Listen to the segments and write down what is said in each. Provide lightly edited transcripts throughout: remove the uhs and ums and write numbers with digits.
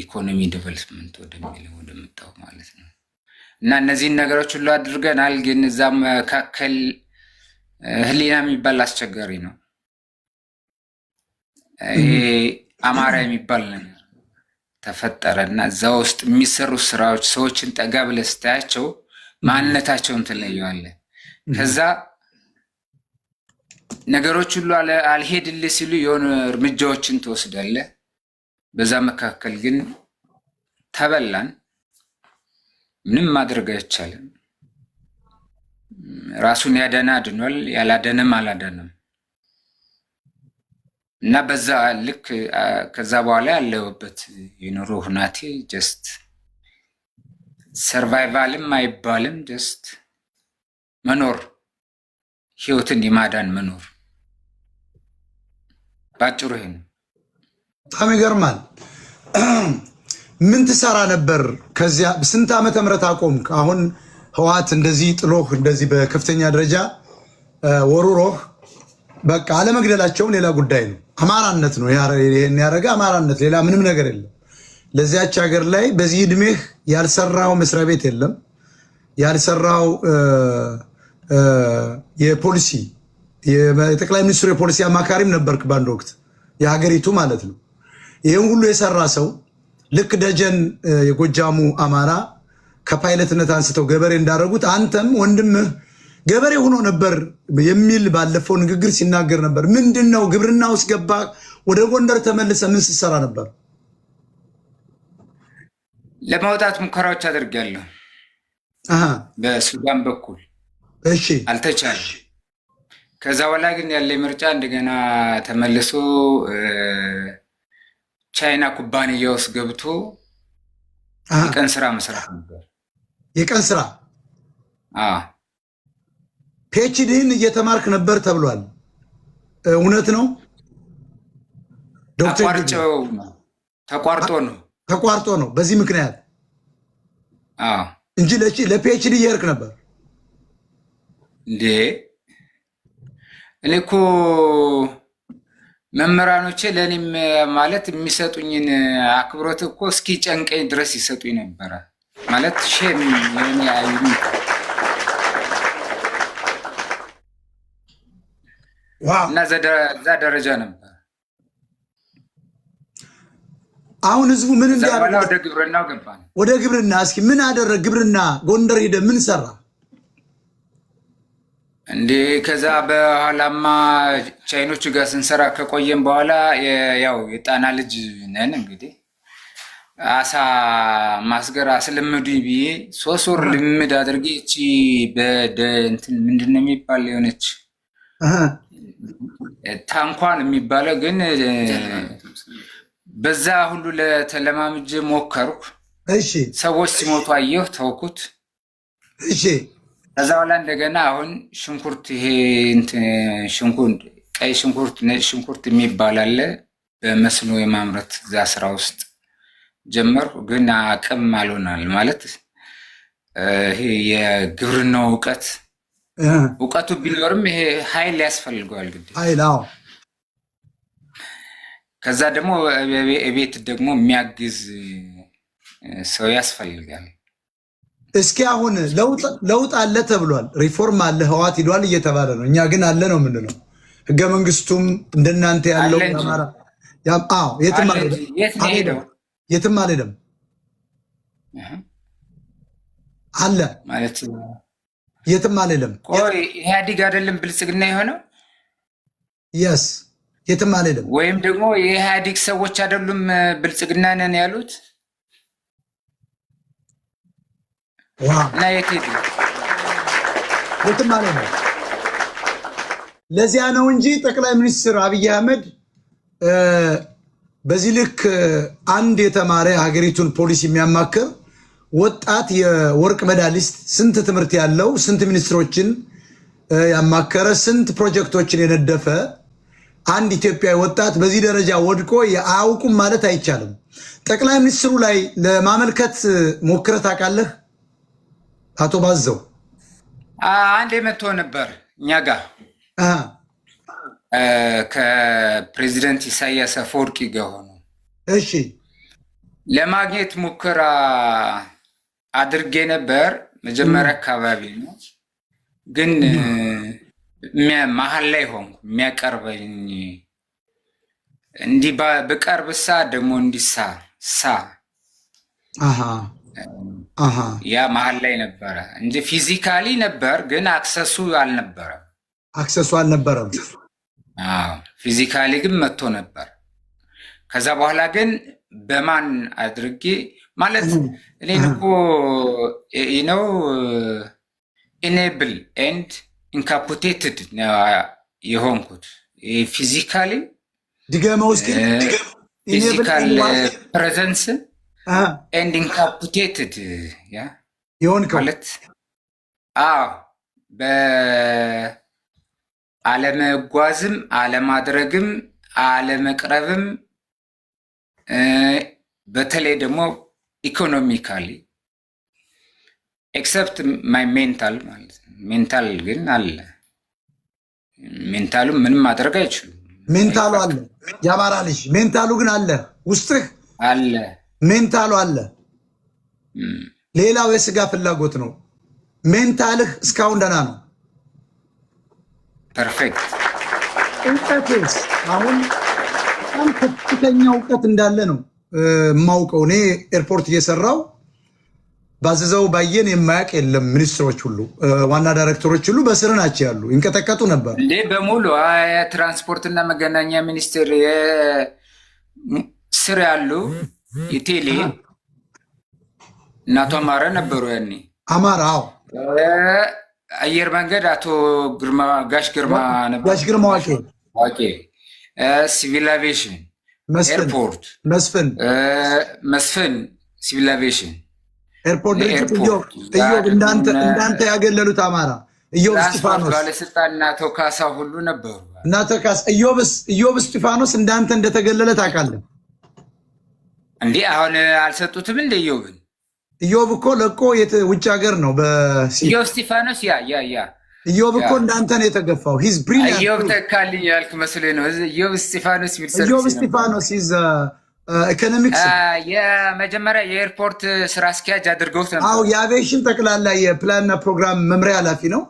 ኢኮኖሚ ዴቨሎፕመንት ወደሚለው ወደመጣው ማለት ነው። እና እነዚህን ነገሮች ሁሉ አድርገናል። ግን እዛ መካከል ህሊና የሚባል አስቸጋሪ ነው። ይሄ አማራ የሚባል ነገር ተፈጠረና እዛ ውስጥ የሚሰሩ ስራዎች ሰዎችን ጠጋ ብለህ ስታያቸው ማንነታቸውን ትለየዋለህ። ከዛ ነገሮች ሁሉ አልሄድልህ ሲሉ የሆኑ እርምጃዎችን ትወስዳለህ። በዛ መካከል ግን ተበላን። ምንም ማድረግ አይቻልም። ራሱን ያዳነ አድኗል፣ ያላዳነም አላዳነም። እና በዛ ልክ ከዛ በኋላ ያለውበት የኑሮ ሁናቴ ጀስት ሰርቫይቫልም አይባልም፣ ጀስት መኖር፣ ህይወትን የማዳን መኖር ባጭሩ ይሄ ነው። በጣም ይገርማል። ምን ትሰራ ነበር? ከዚያ ስንት ዓመተ ምህረት አቆምክ? አሁን ህወሓት እንደዚህ ጥሎህ እንደዚህ በከፍተኛ ደረጃ ወሩሮህ በቃ አለመግደላቸውም ሌላ ጉዳይ ነው። አማራነት ነው ይሄን ያደረገ አማራነት፣ ሌላ ምንም ነገር የለም። ለዚያች ሀገር ላይ በዚህ እድሜህ ያልሰራው መስሪያ ቤት የለም፣ ያልሰራው የፖሊሲ የጠቅላይ ሚኒስትሩ የፖሊሲ አማካሪም ነበርክ በአንድ ወቅት የሀገሪቱ ማለት ነው። ይህን ሁሉ የሰራ ሰው ልክ ደጀን የጎጃሙ አማራ ከፓይለትነት አንስተው ገበሬ እንዳደረጉት አንተም ወንድምህ ገበሬ ሆኖ ነበር የሚል ባለፈው ንግግር ሲናገር ነበር። ምንድነው ግብርና ውስጥ ገባ፣ ወደ ጎንደር ተመልሰ ምን ስትሰራ ነበር? ለማውጣት ሙከራዎች አድርጋለሁ በሱዳን በኩል። እሺ አልተቻለም። ከዛ በኋላ ግን ያለ ምርጫ እንደገና ተመልሶ ቻይና ኩባንያ ውስጥ ገብቶ የቀን ስራ መስራት ነበር። የቀን ስራ? ፒኤችዲን እየተማርክ ነበር ተብሏል። እውነት ነው? ተቋርጦ ነው በዚህ ምክንያት እንጂ ለፒኤችዲ እየሄድክ ነበር እንዴ? እኔ እኮ መምህራኖቼ ለእኔም ማለት የሚሰጡኝን አክብሮት እኮ እስኪ ጨንቀኝ ድረስ ይሰጡኝ ነበረ። ማለት ሼም እና እዛ ደረጃ ነበር። አሁን ህዝቡ ምን እንዲያደርግ ወደ ግብርናው ገባን። ወደ ግብርና እስኪ ምን አደረግ? ግብርና ጎንደር ሄደ ምን ሰራ እንዴ? ከዛ በኋላማ ቻይኖቹ ጋር ስንሰራ ከቆየን በኋላ ያው የጣና ልጅ ነን እንግዲህ አሳ ማስገር አስለምዱኝ ብዬ 3 ወር ልምድ አድርጌ እቺ እንትን ምንድን ነው የሚባል የሆነች ታንኳን የሚባለው ግን በዛ ሁሉ ለተለማምጄ ሞከርኩ። እሺ ሰዎች ሲሞቱ አየሁ፣ ተውኩት። እሺ ከዛ በኋላ እንደገና አሁን ሽንኩርት፣ ይሄ ሽንኩርት፣ ቀይ ሽንኩርት፣ ነጭ ሽንኩርት የሚባል አለ በመስኖ የማምረት እዛ ስራ ውስጥ ጀመርኩ። ግን አቅም አልሆናል ማለት ይሄ የግብርናው እውቀቱ ቢኖርም ይሄ ኃይል ያስፈልገዋል ግድ ኃይል። ከዛ ደግሞ ቤት ደግሞ የሚያግዝ ሰው ያስፈልጋል። እስኪ አሁን ለውጥ አለ ተብሏል፣ ሪፎርም አለ፣ ህወሓት ሂዷል እየተባለ ነው። እኛ ግን አለ ነው ምንድነው? ህገ መንግስቱም እንደናንተ ያለው አማራ የትም አልሄደም አለ ማለት የትም አልሄደም። ኢህአዲግ አይደለም ብልጽግና የሆነው? የስ የትም አልሄደም። ወይም ደግሞ የኢህአዲግ ሰዎች አይደሉም ብልጽግና ነን ያሉት? እና የትም አልሄደም። ለዚያ ነው እንጂ ጠቅላይ ሚኒስትር አብይ አህመድ በዚህ ልክ አንድ የተማረ ሀገሪቱን ፖሊሲ የሚያማክር ወጣት የወርቅ ሜዳሊስት፣ ስንት ትምህርት ያለው፣ ስንት ሚኒስትሮችን ያማከረ፣ ስንት ፕሮጀክቶችን የነደፈ አንድ ኢትዮጵያዊ ወጣት በዚህ ደረጃ ወድቆ አያውቁም ማለት አይቻልም። ጠቅላይ ሚኒስትሩ ላይ ለማመልከት ሞክረህ ታውቃለህ? አቶ ባዘው አንድ መጥቶ ነበር እኛ ጋር ከፕሬዚደንት ኢሳያስ አፈወርቂ ጋር ሆኖ። እሺ ለማግኘት ሙከራ አድርጌ ነበር መጀመሪያ አካባቢ ነው። ግን መሀል ላይ ሆንኩ የሚያቀርበኝ እንዲህ በቀርብሳ ደግሞ እንዲሳ ያ መሀል ላይ ነበረ እንጂ ፊዚካሊ ነበር፣ ግን አክሰሱ አልነበረም። ፊዚካሊ ግን መጥቶ ነበር። ከዛ በኋላ ግን በማን አድርጌ ማለት እኔን እኮ ነው ኢኔብል ኤንድ ኢንካፑቴትድ የሆንኩት ፊዚካሊ ድገመው እስኪ ፊዚካል ፕሬዘንስ ኤንድ ኢንካፑቴትድ የሆንከው ማለት በአለመጓዝም አለማድረግም አለመቅረብም በተለይ ደግሞ ኢኮኖሚካሊ ኤክሰፕት ማይ ሜንታል ማለት ነው። ሜንታል ግን አለ። ሜንታሉ ምንም ማድረግ አይችሉም። ሜንታሉ አለ። የአማራ ልጅ ሜንታሉ ግን አለ፣ ውስጥህ አለ። ሜንታሉ አለ። ሌላው የስጋ ፍላጎት ነው። ሜንታልህ እስካሁን ደህና ነው። ፐርፌክት። እውቀትስ አሁን በጣም ከፍተኛ እውቀት እንዳለ ነው የማውቀው። እኔ ኤርፖርት እየሰራው ባዘዘው ባየን የማያውቅ የለም። ሚኒስትሮች ሁሉ ዋና ዳይሬክተሮች ሁሉ በስር ናቸው ያሉ፣ ይንቀጠቀጡ ነበር እንዴ በሙሉ የትራንስፖርትና መገናኛ ሚኒስቴር ስር ያሉ የቴሌ እናቶ አማረ ነበሩ ያኔ። አማራ አየር መንገድ አቶ ጋሽ ግርማ ነበር። ጋሽ ግርማ ዋቄ ሲቪል አቪዬሽን ኤርፖርት መስፍን ሲቪል አቪዬሽን ኤርፖርት ድርጅት እዮብ እንዳንተ ያገለሉት አማራ እዮብ እስጢፋኖስ ባለስልጣን እና አቶ ካሳ ሁሉ ነበሩ። እና አቶ ካሳ እዮብ እስጢፋኖስ እንዳንተ እንደተገለለ ታውቃለህ እንዴ? አሁን አልሰጡትም እንደ እዮብን? እዮብ እኮ ለቆ ውጭ ሀገር ነው። እዮብ እስጢፋኖስ እዮብ እኮ እንዳንተ ነው የተገፋው። ሂዝ ብሪሊያንት። እዮብ ተካልኝ ያልክ መስሎኝ ነው። እዮብ እስጢፋኖስ እዮብ እስጢፋኖስ ሂዝ ኢኮኖሚክስ የመጀመሪያ የኤርፖርት ስራ አስኪያጅ አድርገውት ነበር። የአቪዬሽን ጠቅላላ የፕላንና ፕሮግራም መምሪያ ኃላፊ ነው።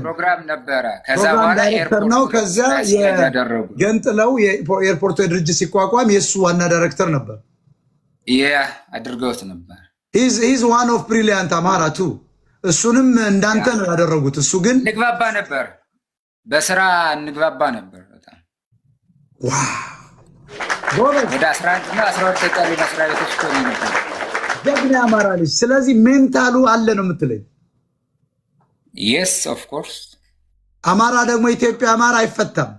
ፕሮግራም ነበረ። ከዛ በኋላ ዳይሬክተር ነው። ከዚያ ገንጥለው የኤርፖርቱ ድርጅት ሲቋቋም የእሱ ዋና ዳይሬክተር ነበር። አድርገውት ነበር። ሂዝ ዋን ኦፍ ብሪሊያንት አማራ ቱ። እሱንም እንዳንተ ነው ያደረጉት። እሱ ግን እንግባባ ነበር፣ በስራ እንግባባ ነበር በጣም ወደ 11 እና 12 ተቀሪ መስሪያ ቤቶች ኮኒ ነበር። ጀግና አማራ ልጅ። ስለዚህ ሜንታሉ አለ ነው የምትለኝ? yes of course። አማራ ደግሞ ኢትዮጵያ አማራ አይፈታም።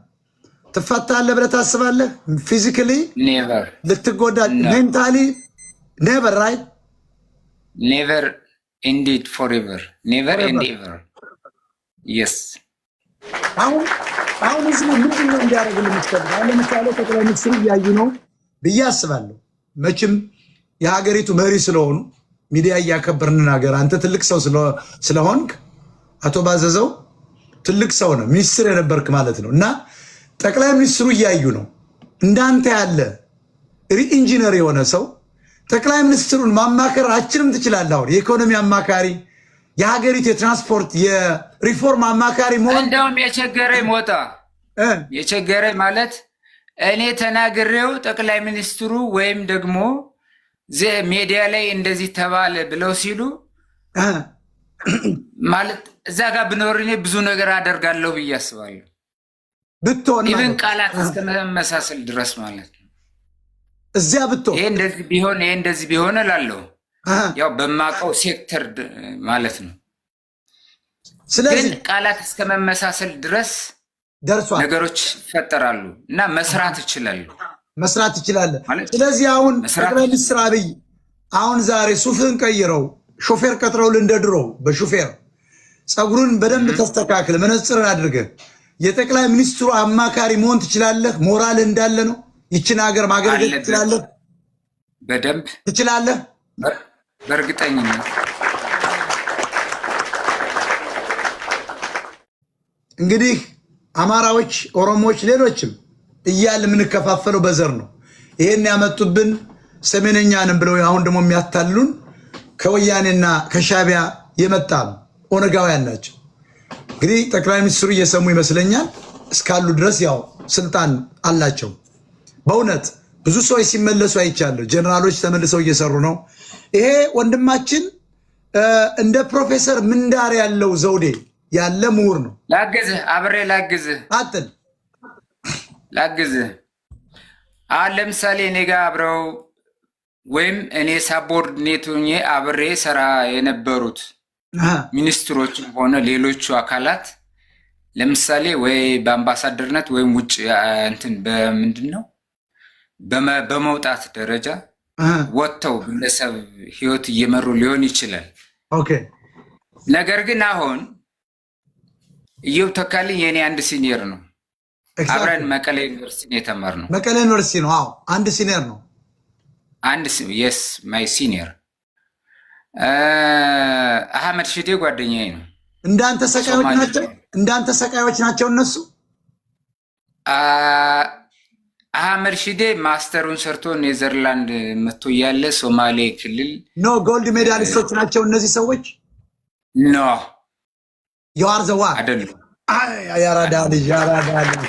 ትፈታለህ ብለህ ታስባለህ? ፊዚካሊ ኔቨር ልትጎዳ፣ ሜንታሊ ኔቨር ራይት ኔቨር ኢንዲድ ፎርኤቨር ኔቨር ኤንድ ኤቨር yes። አሁን ህዝቡ ምንድን ነው እንዲያደርግልን የምትፈልገው? ለምሳሌ ጠቅላይ ሚኒስትሩ እያዩ ነው ብዬ አስባለሁ። መቼም የሀገሪቱ መሪ ስለሆኑ ሚዲያ እያከበርን ነገር፣ አንተ ትልቅ ሰው ስለሆንክ አቶ ባዘዘው ትልቅ ሰው ነው፣ ሚኒስትር የነበርክ ማለት ነው። እና ጠቅላይ ሚኒስትሩ እያዩ ነው። እንዳንተ ያለ ኢንጂነር የሆነ ሰው ጠቅላይ ሚኒስትሩን ማማከር አችልም ትችላለህ። አሁን የኢኮኖሚ አማካሪ፣ የሀገሪቱ የትራንስፖርት የሪፎርም አማካሪ መሆን እንደውም የቸገረኝ ማለት እኔ ተናግሬው ጠቅላይ ሚኒስትሩ ወይም ደግሞ ሜዲያ ላይ እንደዚህ ተባለ ብለው ሲሉ ማለት እዛ ጋር ብኖር እኔ ብዙ ነገር አደርጋለሁ ብዬ አስባለሁ። ብትሆን ኢቭን ቃላት እስከ መመሳሰል ድረስ ማለት ነው። እዚያ ብትሆን ይሄ እንደዚህ ቢሆን እላለሁ። ያው በማውቀው ሴክተር ማለት ነው። ስለዚህ ግን ቃላት እስከ መመሳሰል ድረስ ደርሷል። ነገሮች ይፈጠራሉ እና መስራት ይችላል። ስለዚህ አሁን ጠቅላይ ሚኒስትር አብይ አሁን ዛሬ ሱፍን ቀይረው ሾፌር ቀጥረውል እንደ ድሮ በሾፌር ፀጉሩን በደንብ ተስተካክል፣ መነጽርን አድርገህ የጠቅላይ ሚኒስትሩ አማካሪ መሆን ትችላለህ። ሞራልህ እንዳለ ነው። ይችን ሀገር ማገልገል ትችላለህ። በደንብ ትችላለህ። በእርግጠኝነት እንግዲህ አማራዎች፣ ኦሮሞዎች፣ ሌሎችም እያል የምንከፋፈለው በዘር ነው። ይሄን ያመጡብን ሰሜነኛንም ብለው አሁን ደግሞ የሚያታሉን ከወያኔና ከሻቢያ የመጣ ኦነጋውያን ናቸው። እንግዲህ ጠቅላይ ሚኒስትሩ እየሰሙ ይመስለኛል። እስካሉ ድረስ ያው ስልጣን አላቸው። በእውነት ብዙ ሰዎች ሲመለሱ አይቻለሁ። ጀነራሎች ተመልሰው እየሰሩ ነው። ይሄ ወንድማችን እንደ ፕሮፌሰር ምንዳር ያለው ዘውዴ ያለ ምሁር ነው። ላግዝህ፣ አብሬ ላግዝህ፣ አጥል ላግዝህ። አሁን ለምሳሌ እኔ ጋር አብረው ወይም እኔ ሳቦርዲኔት ሆኜ አብሬ ሰራ የነበሩት ሚኒስትሮችም ሆነ ሌሎቹ አካላት ለምሳሌ ወይ በአምባሳደርነት ወይም ውጭ እንትን በምንድን ነው በመውጣት ደረጃ ወጥተው ግለሰብ ህይወት እየመሩ ሊሆን ይችላል። ኦኬ። ነገር ግን አሁን ኢዮብ ተካልኝ የኔ አንድ ሲኒየር ነው። አብረን መቀሌ ዩኒቨርሲቲ የተማርነው። መቀሌ ዩኒቨርሲቲ ነው። አዎ አንድ ሲኒየር ነው። አንድ የስ ማይ ሲኒየር አህመድ ሺዴ ጓደኛዬ ነው። እንዳንተ ሰቃዮች ናቸው። እንዳንተ ሰቃዮች ናቸው እነሱ። አህመድ ሺዴ ማስተሩን ሰርቶ ኔዘርላንድ መጥቶ እያለ ሶማሌ ክልል ኖ ጎልድ ሜዳሊስቶች ናቸው እነዚህ ሰዎች። ኖ የዋር ዘዋ አይደሉም። ያራዳ ልጅ ያራዳ ልጅ።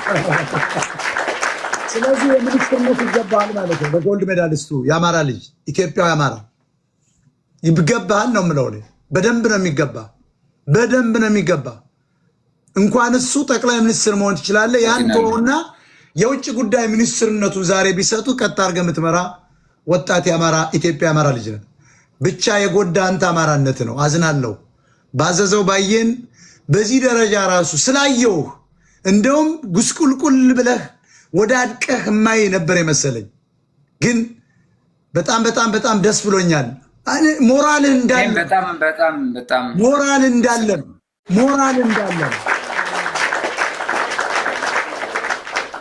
ስለዚህ የሚኒስትርነት ይገባል ማለት ነው። በጎልድ ሜዳሊስቱ የአማራ ልጅ ኢትዮጵያዊ አማራ ይገባል ነው የምለው። በደንብ ነው የሚገባ፣ በደንብ ነው የሚገባ። እንኳን እሱ ጠቅላይ ሚኒስትር መሆን ትችላለህ። ያን ተወውና የውጭ ጉዳይ ሚኒስትርነቱን ዛሬ ቢሰጡ ቀጥ አድርገህ የምትመራ ወጣት የአማራ ኢትዮጵያ አማራ ልጅ ነው። ብቻ የጎዳ አንተ አማራነት ነው። አዝናለሁ። ባዘዘው ባየን በዚህ ደረጃ ራሱ ስላየው እንደውም ጉስቁልቁል ብለህ ወዳድቀህ ማይ ነበር የመሰለኝ። ግን በጣም በጣም በጣም ደስ ብሎኛል። ሞራል እንዳለ በጣም ሞራል እንዳለ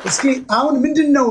እስኪ አሁን ምንድነው